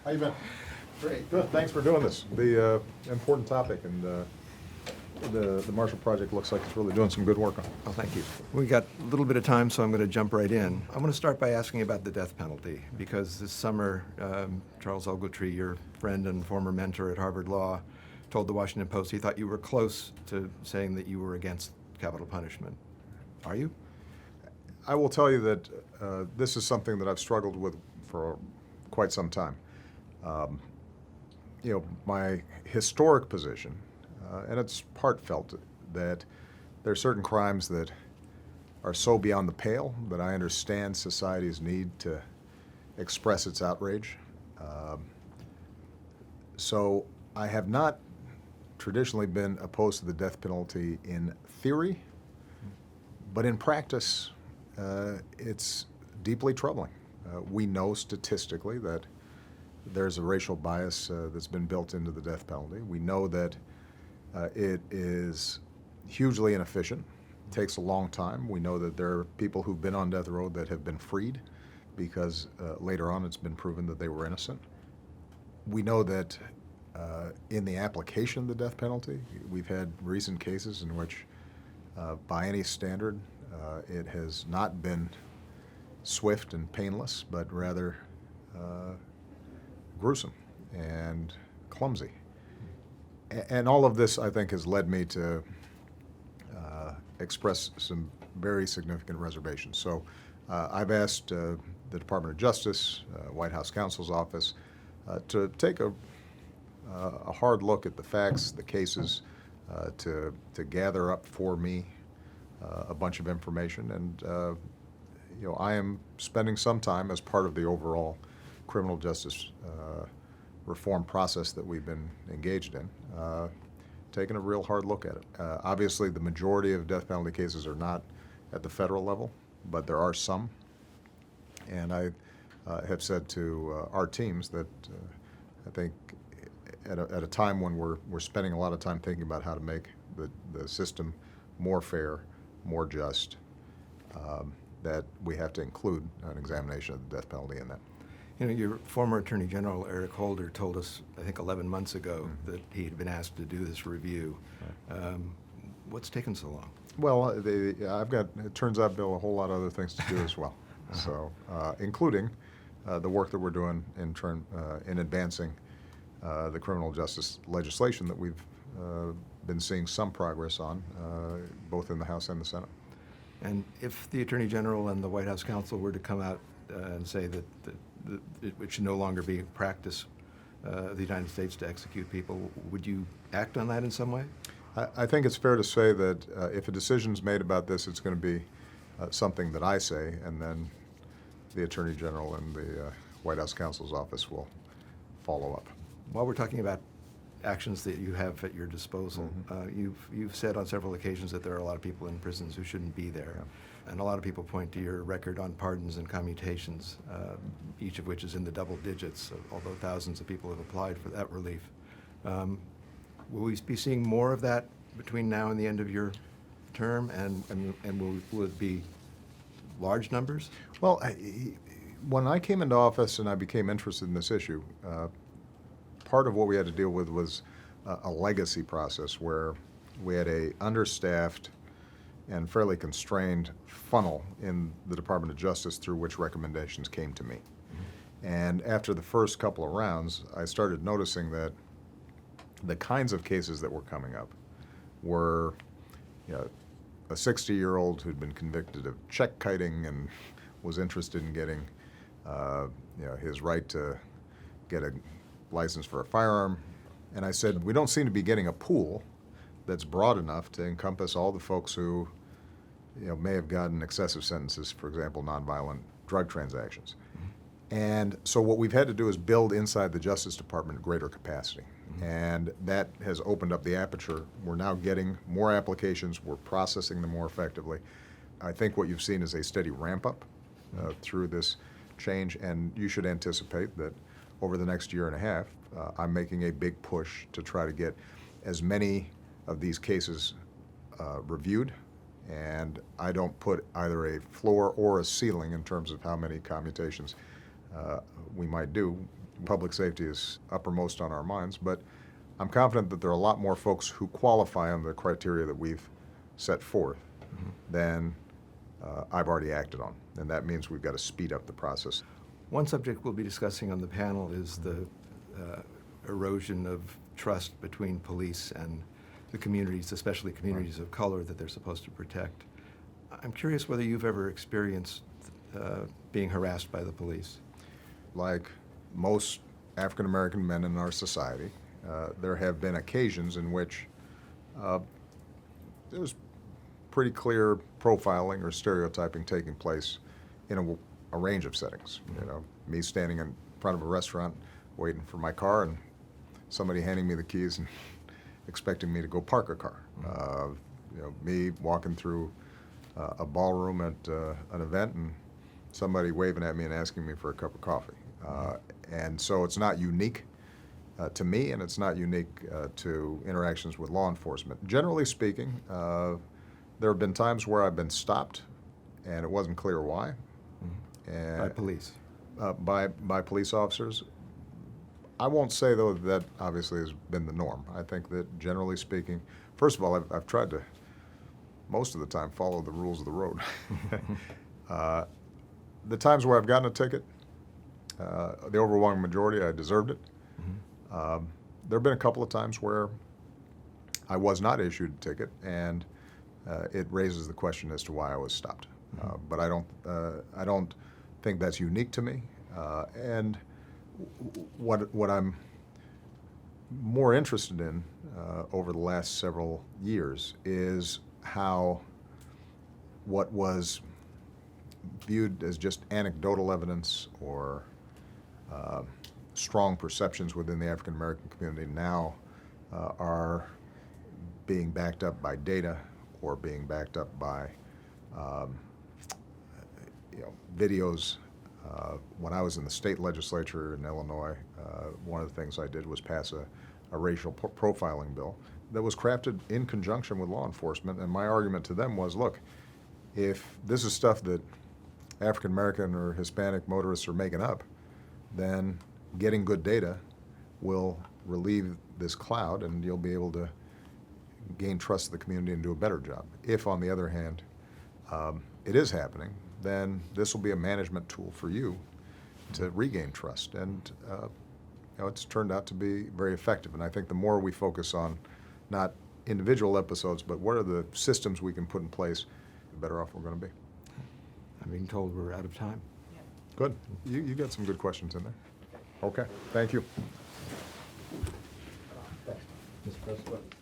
How you been? Great. Good. Thanks for doing this. The important topic, and the Marshall Project looks like it's really doing some good work on it. Oh, thank you. We got a little bit of time, so I'm going to jump right in. I want to start by asking about the death penalty, because this summer, Charles Ogletree, your friend and former mentor at Harvard Law, told the Washington Post he thought you were close to saying that you were against capital punishment. Are you? I will tell you that this is something that I've struggled with for quite some time. My historic position, and it's heartfelt, that there are certain crimes that are so beyond the pale that I understand society's need to express its outrage. So I have not traditionally been opposed to the death penalty in theory, but in practice, it's deeply troubling. We know statistically that there's a racial bias that's been built into the death penalty. We know that it is hugely inefficient, takes a long time. We know that there are people who've been on death row that have been freed because later on it's been proven that they were innocent. We know that in the application of the death penalty, we've had recent cases in which, by any standard, it has not been swift and painless, but rather gruesome and clumsy. And all of this, I think, has led me to express some very significant reservations. So I've asked the Department of Justice, White House Counsel's Office, to take a hard look at the facts, the cases, to gather up for me a bunch of information. And I am spending some time as part of the overall criminal justice reform process that we've been engaged in, taking a real hard look at it. Obviously, the majority of death penalty cases are not at the federal level, but there are some. And I have said to our teams that I think at a time when we're spending a lot of time thinking about how to make the system more fair, more just, that we have to include an examination of the death penalty in that. You know, your former Attorney General, Eric Holder, told us, I think 11 months ago, that he had been asked to do this review. What's taken so long? Well, it turns out, Bill, a whole lot of other things to do as well. So, including the work that we're doing in advancing the criminal justice legislation that we've been seeing some progress on, both in the House and the Senate. And if the Attorney General and the White House counsel were to come out and say that it should no longer be practice of the United States to execute people, would you act on that in some way? I think it's fair to say that if a decision's made about this, it's going to be something that I say, and then the Attorney General and the White House counsel's office will follow up. While we're talking about actions that you have at your disposal, you've said on several occasions that there are a lot of people in prisons who shouldn't be there. Yeah. And a lot of people point to your record on pardons and commutations, each of which is in the double digits, although thousands of people have applied for that relief. Will we be seeing more of that between now and the end of your term, and will it be large numbers? Well, when I came into office and I became interested in this issue, part of what we had to deal with was a legacy process where we had a understaffed and fairly constrained funnel in the Department of Justice through which recommendations came to me. And after the first couple of rounds, I started noticing that the kinds of cases that were coming up were, a 60-year-old who'd been convicted of check kiting and was interested in getting, his right to get a license for a firearm. And I said, we don't seem to be getting a pool that's broad enough to encompass all the folks who, may have gotten excessive sentences, for example, nonviolent drug transactions. And so what we've had to do is build inside the Justice Department greater capacity. And that has opened up the aperture. We're now getting more applications. We're processing them more effectively. I think what you've seen is a steady ramp up through this change, and you should anticipate that over the next year and a half, I'm making a big push to try to get as many of these cases reviewed, and I don't put either a floor or a ceiling in terms of how many commutations we might do. public safety is uppermost on our minds, but I'm confident that there are a lot more folks who qualify on the criteria that we've set forth than I've already acted on, and that means we've got to speed up the process. One subject we'll be discussing on the panel is the erosion of trust between police and the communities, especially communities of color that they're supposed to protect. I'm curious whether you've ever experienced being harassed by the police. Like most African American men in our society, there have been occasions in which there was pretty clear profiling or stereotyping taking place in a range of settings. You know, me standing in front of a restaurant waiting for my car and somebody handing me the keys and expecting me to go park a car. You know, me walking through a ballroom at an event and somebody waving at me and asking me for a cup of coffee. And so it's not unique to me, and it's not unique to interactions with law enforcement. Generally speaking, there have been times where I've been stopped and it wasn't clear why. And By police? By police officers. I won't say, though, that obviously has been the norm. I think that generally speaking, first of all, I've tried to, most of the time, follow the rules of the road. The times where I've gotten a ticket, the overwhelming majority, I deserved it. There have been a couple of times where I was not issued a ticket, and it raises the question as to why I was stopped. But I don't think that's unique to me. And what I'm more interested in over the last several years is how what was viewed as just anecdotal evidence or strong perceptions within the African American community now are being backed up by data or being backed up by videos. When I was in the state legislature in Illinois, one of the things I did was pass a racial profiling bill that was crafted in conjunction with law enforcement, and my argument to them was, look, if this is stuff that African American or Hispanic motorists are making up, then getting good data will relieve this cloud and you'll be able to gain trust of the community and do a better job. If, on the other hand, it is happening, then this will be a management tool for you to regain trust. And it's turned out to be very effective. And I think the more we focus on not individual episodes, but what are the systems we can put in place, the better off we're going to be. I'm being told we're out of time. Good. You got some good questions in there. Okay. Thank you. Mr. President.